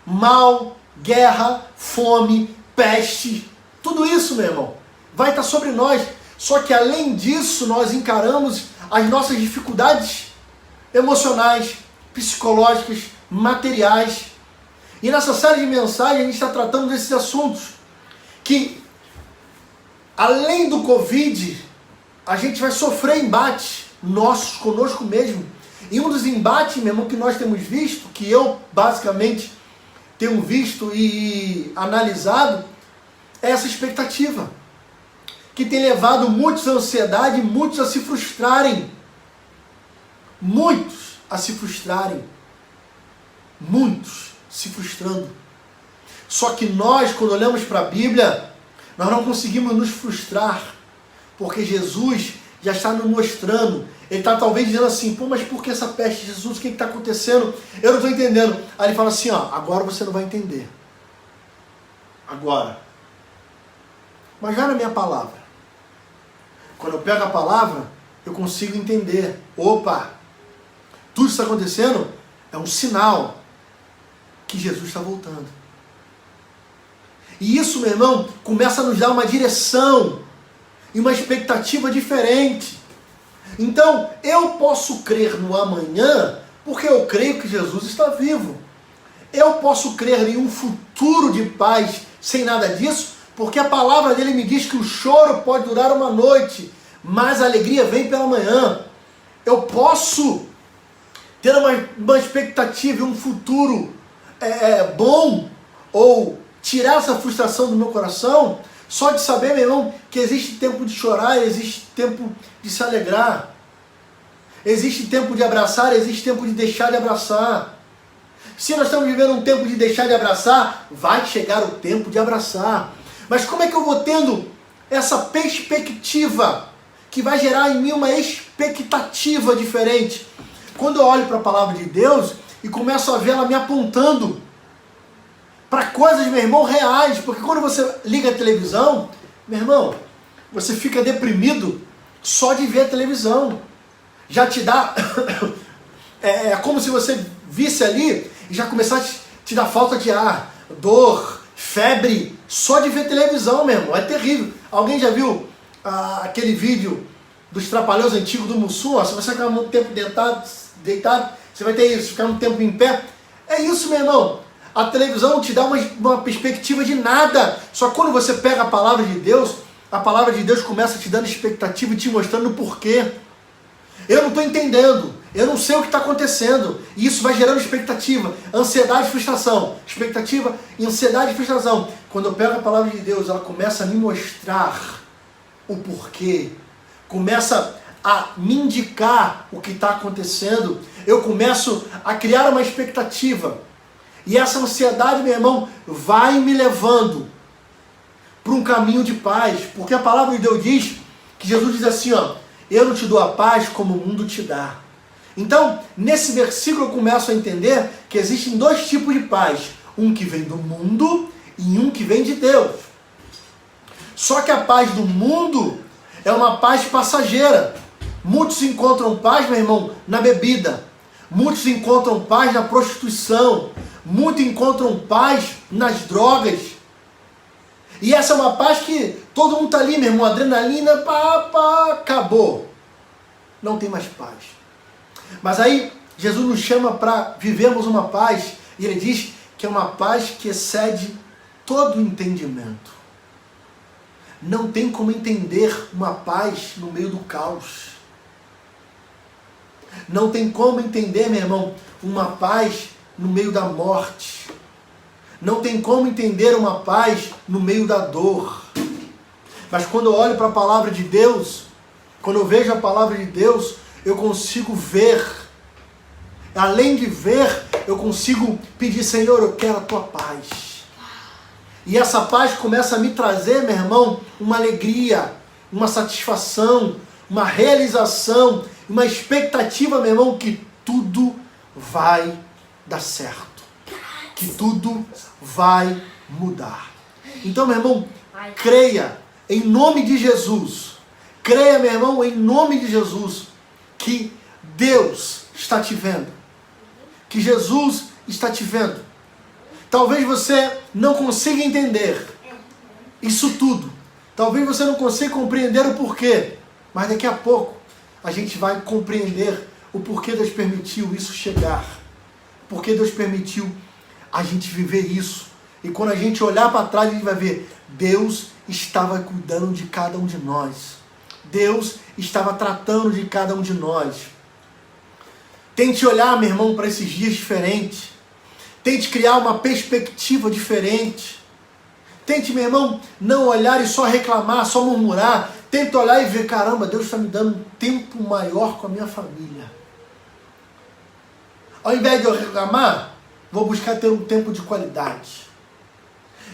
Mal, guerra, fome, peste, tudo isso, meu irmão, vai estar sobre nós. Só que além disso, nós encaramos as nossas dificuldades emocionais, psicológicas, materiais. E nessa série de mensagens a gente está tratando desses assuntos que, além do Covid, a gente vai sofrer embates nossos conosco mesmo. E um dos embates, meu irmão, que nós temos visto, que eu basicamente tenho visto e analisado, é essa expectativa, que tem levado muitos à ansiedade e muitos a se frustrarem. Muitos a se frustrarem. Muitos se frustrando. Só que nós, quando olhamos para a Bíblia, nós não conseguimos nos frustrar, porque Jesus já está nos mostrando. Ele está talvez dizendo assim, pô, mas por que essa peste, Jesus? O que está acontecendo? Eu não estou entendendo. Aí ele fala assim, ó, agora você não vai entender. Agora. Mas já na minha palavra. Quando eu pego a palavra, eu consigo entender. Opa, tudo isso está acontecendo é um sinal que Jesus está voltando. E isso, meu irmão, começa a nos dar uma direção e uma expectativa diferente. Então, eu posso crer no amanhã porque eu creio que Jesus está vivo. Eu posso crer em um futuro de paz sem nada disso, porque a palavra dele me diz que o choro pode durar uma noite, mas a alegria vem pela manhã. Eu posso ter uma expectativa e um futuro bom, ou tirar essa frustração do meu coração, só de saber, meu irmão, que existe tempo de chorar, existe tempo de se alegrar, existe tempo de abraçar, existe tempo de deixar de abraçar. Se nós estamos vivendo um tempo de deixar de abraçar, vai chegar o tempo de abraçar. Mas como é que eu vou tendo essa perspectiva que vai gerar em mim uma expectativa diferente? Quando eu olho para a palavra de Deus e começo a ver ela me apontando para coisas, meu irmão, reais. Porque quando você liga a televisão, meu irmão, você fica deprimido só de ver a televisão. Já te dá... é como se você visse ali e já começasse a te dar falta de ar, dor, febre, só de ver televisão, meu irmão. É terrível. Alguém já viu aquele vídeo dos Trapalhões antigos do Mussum? Se você ficar muito tempo deitado, você vai ter isso, ficar um tempo em pé. É isso, meu irmão. A televisão não te dá uma perspectiva de nada. Só que quando você pega a palavra de Deus começa te dando expectativa e te mostrando o porquê. Eu não estou entendendo, eu não sei o que está acontecendo. E isso vai gerando expectativa, ansiedade e frustração. Expectativa, ansiedade e frustração. Quando eu pego a palavra de Deus, ela começa a me mostrar o porquê. Começa a me indicar o que está acontecendo. Eu começo a criar uma expectativa. E essa ansiedade, meu irmão, vai me levando para um caminho de paz. Porque a palavra de Deus diz que Jesus diz assim, ó, eu não te dou a paz como o mundo te dá. Então, nesse versículo eu começo a entender que existem dois tipos de paz. Um que vem do mundo e um que vem de Deus. Só que a paz do mundo é uma paz passageira. Muitos encontram paz, meu irmão, na bebida. Muitos encontram paz na prostituição. Muitos encontram paz nas drogas. E essa é uma paz que todo mundo está ali, meu irmão, adrenalina, acabou. Não tem mais paz. Mas aí Jesus nos chama para vivermos uma paz, e ele diz que é uma paz que excede todo o entendimento. Não tem como entender uma paz no meio do caos. Não tem como entender, meu irmão, uma paz no meio da morte. Não tem como entender uma paz no meio da dor. Mas quando eu olho para a palavra de Deus, quando eu vejo a palavra de Deus, eu consigo ver. Além de ver, eu consigo pedir, Senhor, eu quero a tua paz. E essa paz começa a me trazer, meu irmão, uma alegria, uma satisfação, uma realização, uma expectativa, meu irmão, que tudo vai dar certo. Que tudo vai mudar. Então, meu irmão, creia em nome de Jesus. Creia, meu irmão, em nome de Jesus, que Deus está te vendo. Que Jesus está te vendo. Talvez você não consiga entender isso tudo. Talvez você não consiga compreender o porquê. Mas daqui a pouco a gente vai compreender o porquê Deus permitiu isso chegar, porque Deus permitiu a gente viver isso. E quando a gente olhar para trás, a gente vai ver, Deus estava cuidando de cada um de nós. Deus estava tratando de cada um de nós. Tente olhar, meu irmão, para esses dias diferentes. Tente criar uma perspectiva diferente. Tente, meu irmão, não olhar e só reclamar, só murmurar. Tente olhar e ver, caramba, Deus está me dando um tempo maior com a minha família. Ao invés de eu reclamar, vou buscar ter um tempo de qualidade.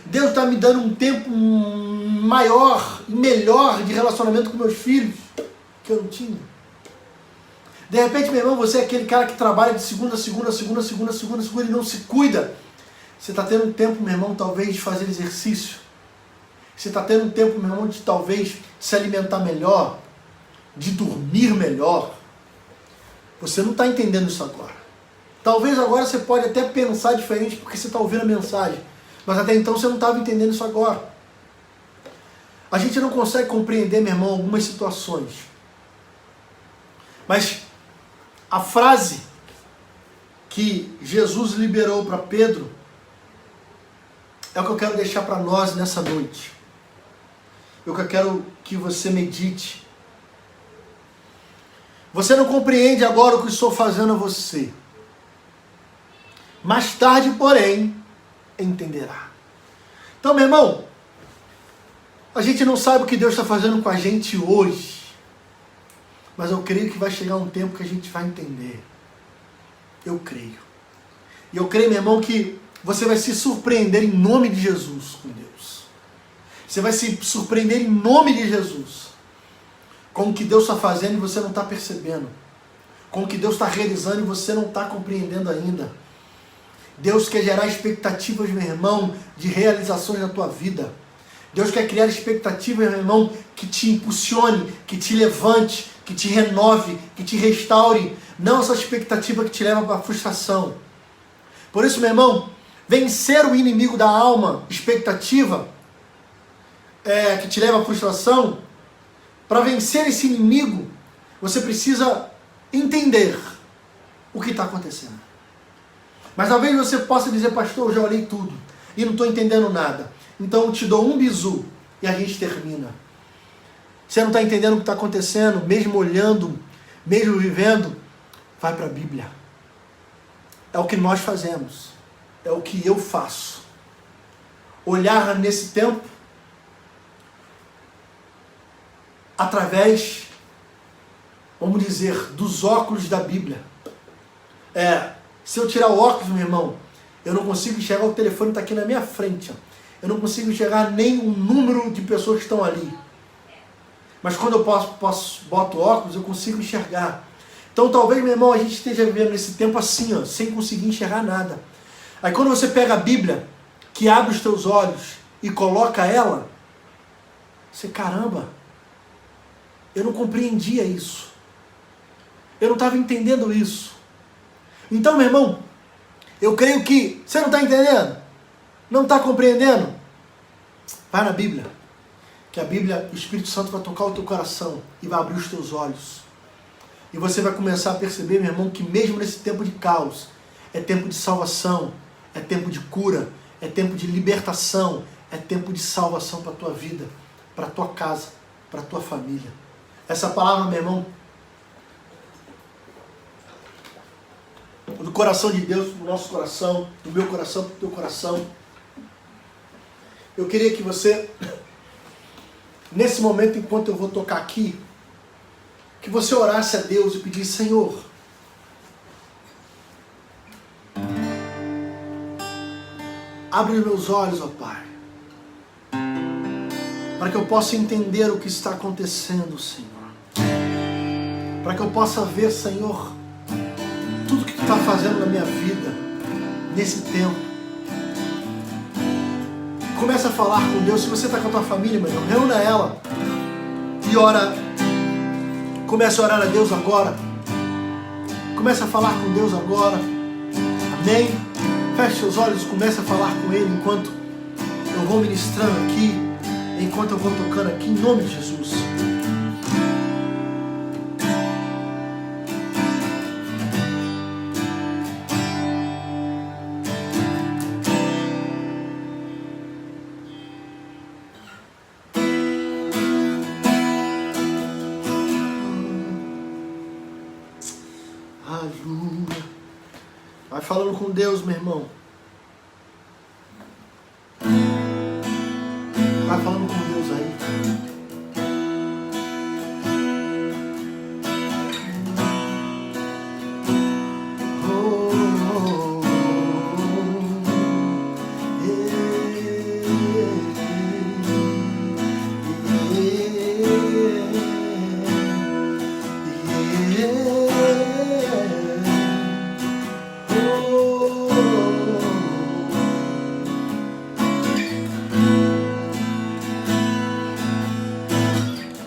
Deus está me dando um tempo maior e melhor de relacionamento com meus filhos, que eu não tinha. De repente, meu irmão, você é aquele cara que trabalha de segunda a segunda e não se cuida. Você está tendo um tempo, meu irmão, talvez de fazer exercício. Você está tendo um tempo, meu irmão, de talvez se alimentar melhor, de dormir melhor. Você não está entendendo isso agora. Talvez agora você pode até pensar diferente porque você está ouvindo a mensagem. Mas até então você não estava entendendo isso agora. A gente não consegue compreender, meu irmão, algumas situações. Mas a frase que Jesus liberou para Pedro é o que eu quero deixar para nós nessa noite. É o que eu quero que você medite. Você não compreende agora o que estou fazendo a você. Mais tarde, porém, entenderá. Então, meu irmão, a gente não sabe o que Deus está fazendo com a gente hoje, mas eu creio que vai chegar um tempo que a gente vai entender. Eu creio. E eu creio, meu irmão, que você vai se surpreender em nome de Jesus com Deus. Você vai se surpreender em nome de Jesus com o que Deus está fazendo e você não está percebendo. Com o que Deus está realizando e você não está compreendendo ainda. Deus quer gerar expectativas, meu irmão, de realizações na tua vida. Deus quer criar expectativas, meu irmão, que te impulsione, que te levante, que te renove, que te restaure. Não essa expectativa que te leva para a frustração. Por isso, meu irmão, vencer o inimigo da alma, expectativa, que te leva à frustração, para vencer esse inimigo, você precisa entender o que está acontecendo. Mas talvez você possa dizer, pastor, eu já olhei tudo e não estou entendendo nada. Então eu te dou um bizu e a gente termina. Você não está entendendo o que está acontecendo, mesmo olhando, mesmo vivendo, vai para a Bíblia. É o que nós fazemos. É o que eu faço. Olhar nesse tempo através, vamos dizer, dos óculos da Bíblia. Se eu tirar o óculos, meu irmão, eu não consigo enxergar, o telefone está aqui na minha frente. Ó. Eu não consigo enxergar nem o número de pessoas que estão ali. Mas quando eu boto óculos, eu consigo enxergar. Então talvez, meu irmão, a gente esteja vivendo esse tempo assim, ó, sem conseguir enxergar nada. Aí quando você pega a Bíblia, que abre os teus olhos e coloca ela, você, caramba, eu não compreendia isso. Eu não estava entendendo isso. Então, meu irmão, eu creio que você não está entendendo, não está compreendendo, vai na Bíblia, que a Bíblia, o Espírito Santo vai tocar o teu coração e vai abrir os teus olhos. E você vai começar a perceber, meu irmão, que mesmo nesse tempo de caos, é tempo de salvação, é tempo de cura, é tempo de libertação, é tempo de salvação para a tua vida, para a tua casa, para a tua família. Essa palavra, meu irmão, do coração de Deus, do nosso coração, do meu coração, do teu coração. Eu queria que você, nesse momento, enquanto eu vou tocar aqui, que você orasse a Deus e pedisse, Senhor, abre os meus olhos, ó Pai, para que eu possa entender o que está acontecendo, Senhor. Para que eu possa ver, Senhor, tudo que tu está fazendo na minha vida, nesse tempo. Começa a falar com Deus. Se você está com a tua família, meu irmão, reúna ela e ora. Comece a orar a Deus agora. Comece a falar com Deus agora. Amém? Feche seus olhos e comece a falar com Ele enquanto eu vou ministrando aqui, enquanto eu vou tocando aqui, em nome de Jesus. Vai falando com Deus, meu irmão. Vai falando com Deus aí.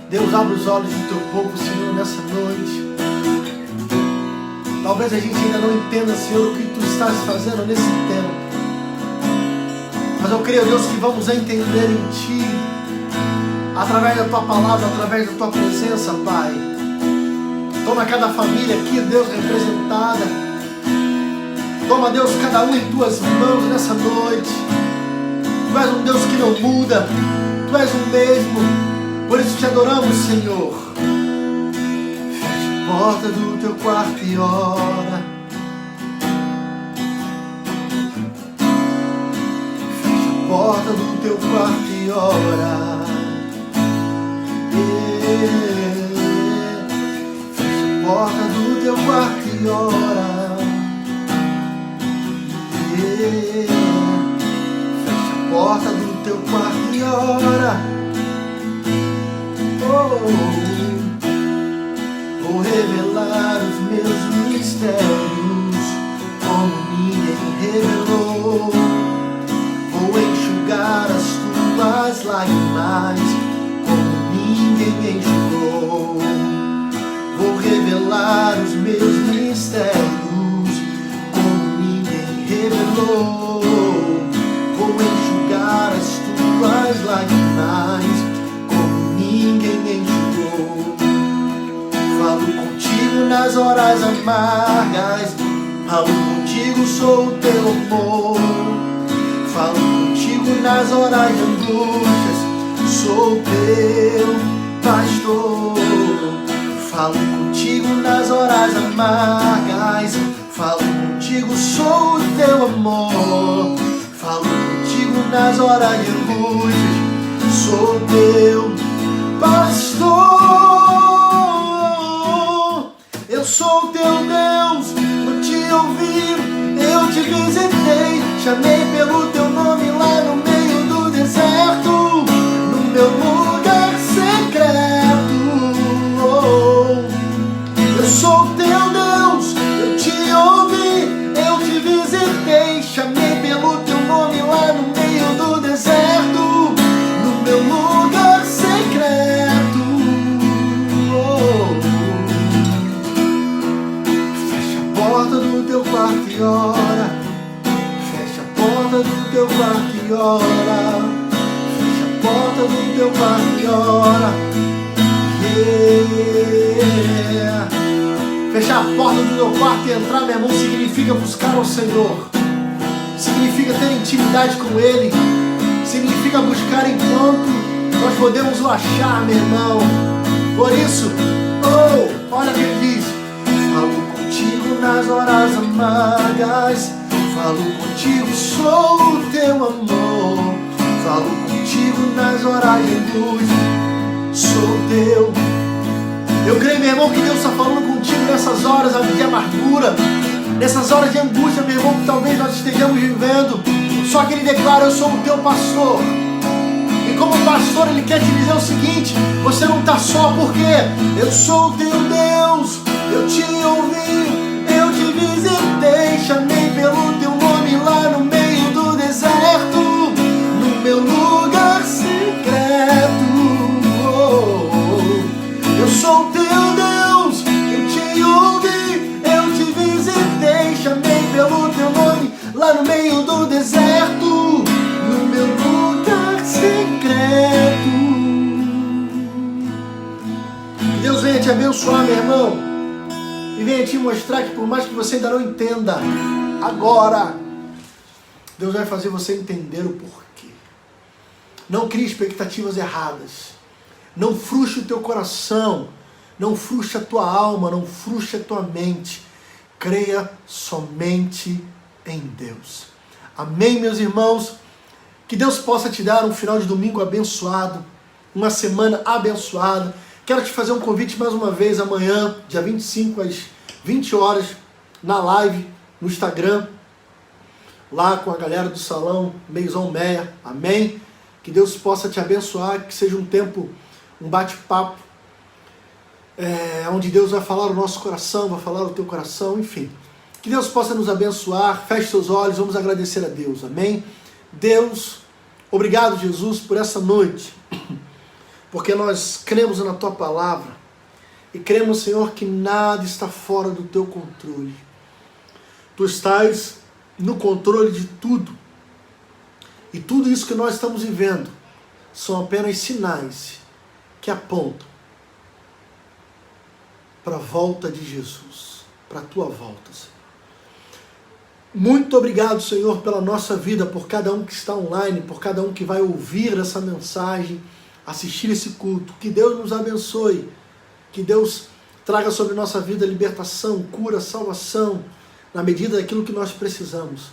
Deus, abre os olhos do teu povo, Senhor, nessa noite. Talvez a gente ainda não entenda, Senhor, o que tu estás fazendo nesse tempo. Mas eu creio, Deus, que vamos entender em ti, através da tua palavra, através da tua presença, Pai. Toma cada família aqui, Deus, representada. Toma, Deus, cada um em tuas mãos nessa noite. Tu és um Deus que não muda. Tu és o mesmo. Por isso te adoramos, Senhor. Fecha a porta do teu quarto e ora. Fecha a porta do teu quarto e ora. Fecha a porta do teu quarto e ora. Fecha a porta do teu quarto e ora. Vou revelar os meus mistérios como ninguém revelou. Vou enxugar as tuas lágrimas como ninguém enxugou. Vou revelar os meus mistérios como ninguém revelou. Vou enxugar as tuas lágrimas ninguém enxugou. Falo contigo nas horas amargas. Falo contigo, sou o teu amor. Falo contigo nas horas de angústias. Sou o teu pastor. Falo contigo nas horas amargas. Falo contigo, sou o teu amor. Falo contigo nas horas de angústias. Sou o teu pastor. Eu sou o teu Deus, eu te ouvi, eu te visitei, chamei pelo teu nome lá no meio do deserto, no meu lugar secreto. Eu sou o teu Deus, eu te ouvi, eu te visitei, chamei pelo teu nome lá no meio do deserto, no meu lugar secreto. Fecha a porta do teu quarto e ora. Fecha a porta do teu quarto e ora. Fecha a porta do teu quarto e ora. Yeah. Fechar a porta do teu quarto e entrar, meu irmão, significa buscar ao Senhor. Significa ter intimidade com Ele. Significa buscar enquanto nós podemos o achar, meu irmão. Por isso, olha o que ele diz. Falo contigo nas horas amargas. Falo contigo, sou o teu amor. Falo contigo nas horas de angústia. Sou teu. Eu creio, meu irmão, que Deus está falando contigo nessas horas de amargura, nessas horas de angústia, meu irmão, que talvez nós estejamos vivendo. Só que Ele declara: eu sou o teu pastor. E como pastor, Ele quer te dizer o seguinte: você não está só, porque eu sou o teu Deus. Eu te ouvi, eu te visitei, chamei pelo teu nome lá no meio do deserto, no meu lugar secreto. Eu sou o teu Deus, eu te ouvi, eu te visitei, chamei pelo teu nome lá no meio do deserto, no meu lugar secreto. Que Deus venha te abençoar, meu irmão, e venha te mostrar que por mais que você ainda não entenda, agora Deus vai fazer você entender o porquê. Não crie expectativas erradas. Não frustre o teu coração. Não frustre a tua alma. Não frustre a tua mente. creia somente em Deus. Amém, meus irmãos? Que Deus possa te dar um final de domingo abençoado, uma semana abençoada. Quero te fazer um convite mais uma vez amanhã, dia 25 às 20 horas, na live, no Instagram, lá com a galera do Salão Maison Meia. Amém? Que Deus possa te abençoar, que seja um tempo, um bate-papo, onde Deus vai falar o nosso coração, vai falar o teu coração, enfim. Que Deus possa nos abençoar. Feche seus olhos, vamos agradecer a Deus. Amém? Deus, obrigado, Jesus, por essa noite, porque nós cremos na Tua Palavra e cremos, Senhor, que nada está fora do Teu controle. Tu estás no controle de tudo. E tudo isso que nós estamos vivendo são apenas sinais que apontam para a volta de Jesus, para a Tua volta, Senhor. Muito obrigado, Senhor, pela nossa vida, por cada um que está online, por cada um que vai ouvir essa mensagem, assistir esse culto. Que Deus nos abençoe, que Deus traga sobre nossa vida libertação, cura, salvação, na medida daquilo que nós precisamos.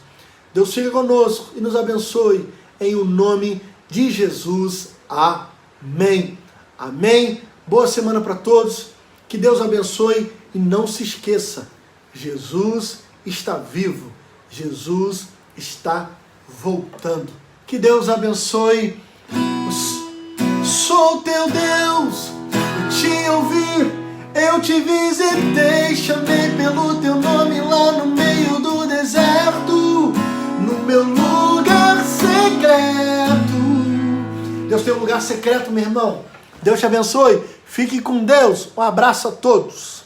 Deus fica conosco e nos abençoe, em o nome de Jesus. Amém. Amém. Boa semana para todos, que Deus abençoe e não se esqueça, Jesus está vivo. Jesus está voltando. Que Deus abençoe. Sou teu Deus, eu te ouvi, eu te visitei, chamei pelo teu nome lá no meio do deserto, no meu lugar secreto. Deus tem um lugar secreto, meu irmão. Deus te abençoe. Fique com Deus. Um abraço a todos.